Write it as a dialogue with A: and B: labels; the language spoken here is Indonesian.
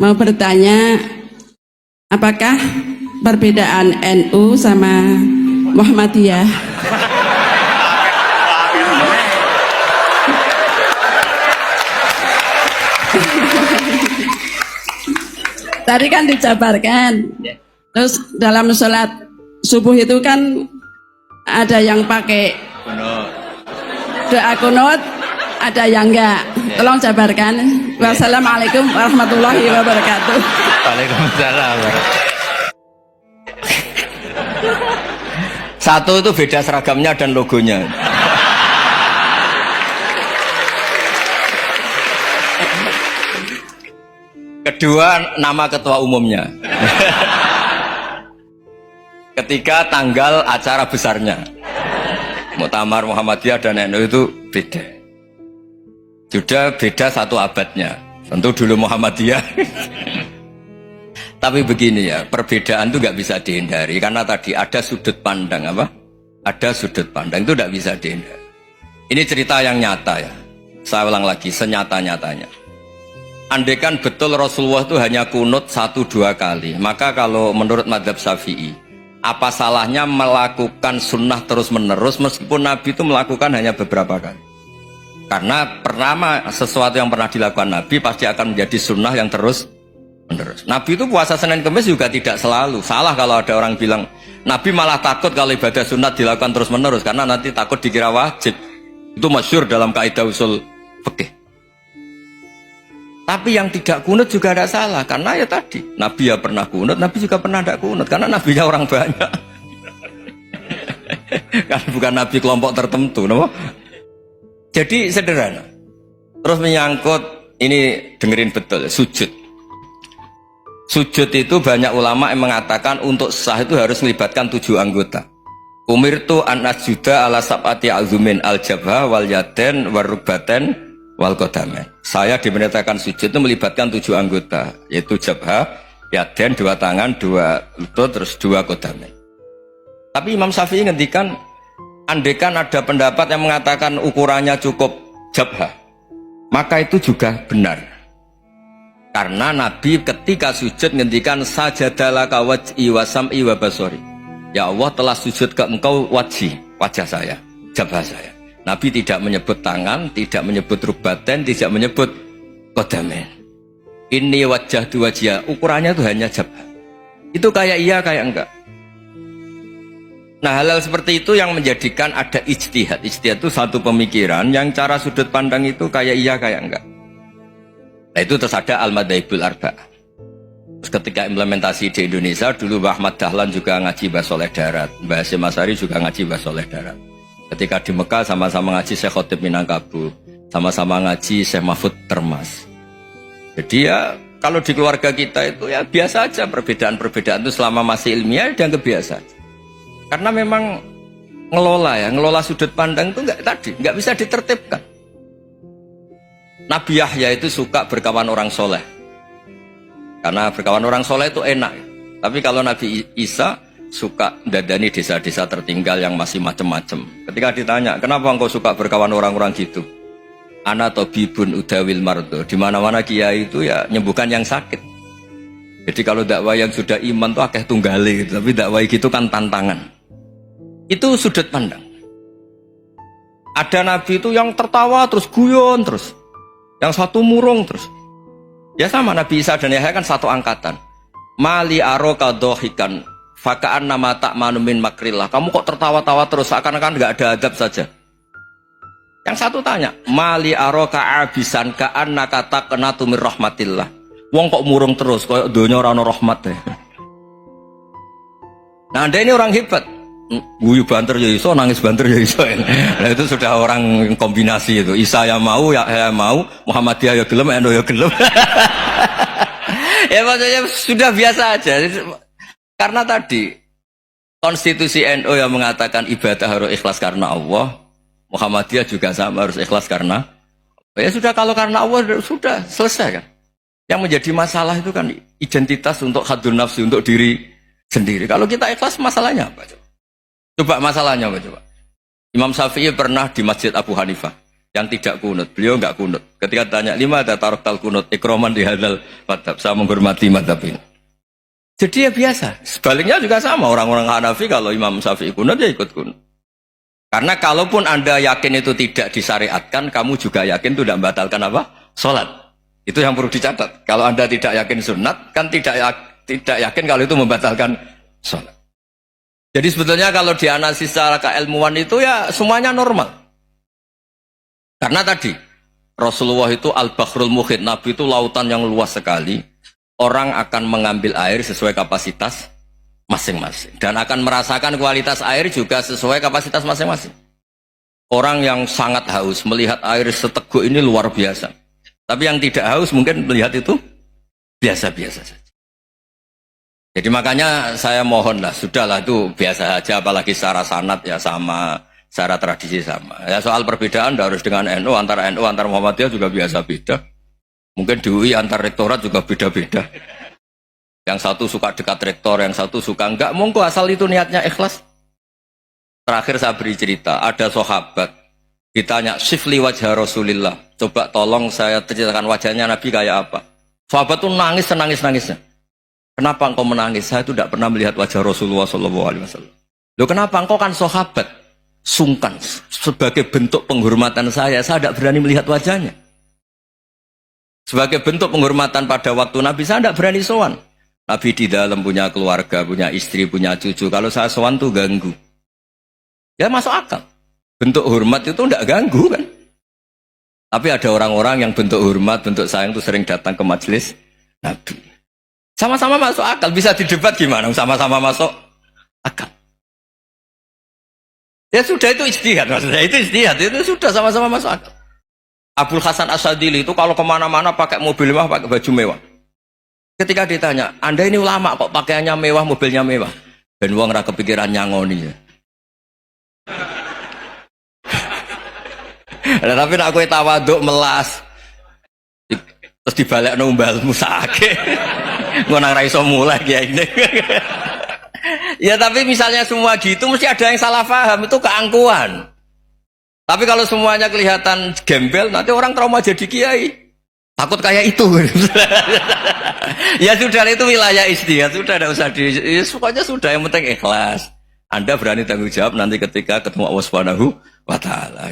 A: mau bertanya, apakah perbedaan NU sama Muhammadiyah? Tadi kan dijabarkan, terus dalam sholat subuh itu kan ada yang pakai doa kunut, ada yang enggak. Tolong jabarkan. Wassalamualaikum warahmatullahi wabarakatuh.
B: Waalaikumsalam. Satu itu beda seragamnya dan logonya. Kedua, nama ketua umumnya. Ketiga, tanggal acara besarnya. Muktamar Muhammadiyah dan NU itu beda. Sudah beda satu abadnya. Tentu dulu Muhammadiyah. Tapi begini ya, perbedaan itu nggak bisa dihindari. Karena tadi ada sudut pandang apa? Ada sudut pandang itu nggak bisa dihindari. Ini cerita yang nyata ya. Saya ulang lagi, senyata-nyatanya. Andaikan betul Rasulullah itu hanya kunut 1-2 kali, maka kalau menurut mazhab Syafi'i, apa salahnya melakukan sunnah terus-menerus meskipun Nabi itu melakukan hanya beberapa kali? Karena pertama, sesuatu yang pernah dilakukan Nabi pasti akan menjadi sunnah yang terus-menerus. Nabi itu puasa Senin Kamis juga tidak selalu. Salah kalau ada orang bilang, Nabi malah takut kalau ibadah sunnah dilakukan terus-menerus, karena nanti takut dikira wajib. Itu masyhur dalam kaidah usul fikih. Tapi yang tidak kunut juga tidak salah, karena ya tadi Nabi ya pernah kunut, Nabi juga pernah tidak kunut, karena nabinya orang banyak. Kan bukan Nabi kelompok tertentu, no? Jadi sederhana. Terus menyangkut ini, dengerin betul, sujud. Sujud itu banyak ulama yang mengatakan untuk sah itu harus melibatkan 7 anggota. Umirtu an asjuda ala sab'ati azumin al-jabha wal yaden warrubaten wal qadamen. Saya diperintahkan sujud itu melibatkan 7 anggota, yaitu jabha, yaden 2 tangan, 2 lutut, terus 2 qadamen. Tapi Imam Syafi'i ngendikan, andaikan ada pendapat yang mengatakan ukurannya cukup jabha, maka itu juga benar. Karena Nabi ketika sujud ngendikan sajadalaka waj'i wa sam'i wa basori. Ya Allah telah sujud ke engkau wajah saya, jabha saya. Nabi tidak menyebut tangan, tidak menyebut rubaten, tidak menyebut qadamen. Ini wajah dua wajah, ukurannya itu hanya jabha. Itu kayak iya kayak enggak. Nah, hal-hal seperti itu yang menjadikan ada ijtihad. Ijtihad itu satu pemikiran yang cara sudut pandang itu kayak iya kayak enggak. Nah, itu terus ada al-madhaibul arba'ah. Terus ketika implementasi di Indonesia, dulu Mbah Ahmad Dahlan juga ngaji Bahasa Soleh Darat, Mbah Hasyim Asy'ari juga ngaji Bahasa Soleh Darat. Ketika di Mekah sama-sama ngaji Syekh Khotib Minangkabau, sama-sama ngaji Syekh Mahfud Termas. Jadi ya kalau di keluarga kita itu ya biasa aja, perbedaan-perbedaan itu selama masih ilmiah dianggap biasa aja. Karena memang ngelola sudut pandang itu nggak bisa ditertibkan. Nabi Yahya itu suka berkawan orang soleh, karena berkawan orang soleh itu enak. Tapi kalau Nabi Isa suka dadani desa-desa tertinggal yang masih macem-macem. Ketika ditanya, kenapa engkau suka berkawan orang-orang gitu? Ana tabibun udawil mardo. Di mana-mana kiai itu ya nyembuhkan yang sakit. Jadi kalau dakwah yang sudah iman tuh akeh tunggale gitu. Tapi dakwah gitu kan tantangan. Itu sudut pandang. Ada nabi itu yang tertawa terus guyon terus. Yang satu murung terus. Ya sama Nabi Isa dan Yahya kan satu angkatan. Mali aroka dohikan fakaan nama tak manumin makrillah. Kamu kok tertawa-tawa terus seakan-akan nggak ada adab saja. Yang satu tanya, mali aroka abisan kaan nakata kena tumir rahmatillah. Wong kok murung terus, kok donya ora ono rahmat ya. Nah, Anda ini orang hebat. Guyu banter ya iso, nangis banter ya iso. Nah, itu sudah orang kombinasi itu. Isa ya mau, ya mau, Muhammadiyah ya gelem, NU ya gelem. Ya maksudnya sudah biasa aja. Karena tadi konstitusi NU yang mengatakan ibadah harus ikhlas karena Allah, Muhammadiyah juga sama harus ikhlas karena ya sudah, kalau karena Allah sudah selesai kan. Yang menjadi masalah itu kan identitas untuk hadun nafsi, untuk diri sendiri. Kalau kita ikhlas, masalahnya apa? Coba masalahnya apa coba? Imam Syafi'i pernah di Masjid Abu Hanifah yang tidak kunut, beliau nggak kunut. Ketika tanya, 5 ada tarok tal kunut, ikroman di hadal madhab. Saya menghormati madhab ini. Jadi ya biasa. Sebaliknya juga sama. Orang-orang Hanafi kalau Imam Syafi'i kunut, ya ikut kunut. Karena kalaupun Anda yakin itu tidak disyariatkan, kamu juga yakin itu tidak membatalkan apa? Sholat. Itu yang perlu dicatat. Kalau Anda tidak yakin sunat, kan tidak yakin kalau itu membatalkan sholat. Jadi sebetulnya kalau dianalisis secara keilmuan itu ya semuanya normal. Karena tadi Rasulullah itu al-bahrul muhit, Nabi itu lautan yang luas sekali. Orang akan mengambil air sesuai kapasitas masing-masing dan akan merasakan kualitas air juga sesuai kapasitas masing-masing. Orang yang sangat haus melihat air seteguk ini luar biasa. Tapi yang tidak haus mungkin melihat itu biasa-biasa saja. Jadi makanya saya mohonlah, sudahlah itu biasa saja, apalagi secara sanad ya sama, secara tradisi sama. Ya soal perbedaan harus dengan NU, antara Muhammadiyah juga biasa beda. Mungkin di UI antar rektorat juga beda-beda. Yang satu suka dekat rektor, yang satu suka enggak. Monggo asal itu niatnya ikhlas. Terakhir saya beri cerita, ada sahabat ditanya, "Sifli wajah Rasulillah." Coba tolong saya ceritakan wajahnya Nabi kayak apa. Sahabat itu nangis senangis-nangisnya. Kenapa engkau menangis? Saya itu tidak pernah melihat wajah Rasulullah SAW. Loh kenapa? Engkau kan sahabat. Sungkan. Sebagai bentuk penghormatan saya tidak berani melihat wajahnya. Sebagai bentuk penghormatan pada waktu Nabi, saya tidak berani sowan. Nabi di dalam punya keluarga, punya istri, punya cucu. Kalau saya sowan tuh ganggu. Ya masuk akal. Bentuk hormat itu tidak ganggu kan. Tapi ada orang-orang yang bentuk hormat, bentuk sayang itu sering datang ke majelis Nabi. Sama-sama masuk akal, bisa didebat gimana? Sama-sama masuk akal. Ya sudah itu ijtihad, maksudnya itu ijtihad, itu sudah sama-sama masuk akal. Abul Hasan Asyadili itu kalau kemana-mana pakai mobil mewah, pakai baju mewah. Ketika ditanya, Anda ini ulama kok pakaiannya mewah, mobilnya mewah? Ben wong ra kepikiran nyangoni ya. Nah, tapi nak kowe tawaduk melas. Terus dibalik numbalmu sakit. Ngonang ra iso mulai ya ini. Ya tapi misalnya semua gitu mesti ada yang salah paham, itu keangkuhan. Tapi kalau semuanya kelihatan gembel, nanti orang trauma jadi kiai. Takut kayak itu. Ya sudah, itu wilayah ijtihad, sudah tidak usah ya, pokoknya sudah, yang penting ikhlas. Anda berani tanggung jawab nanti ketika ketemu Allah Subhanahu wa taala.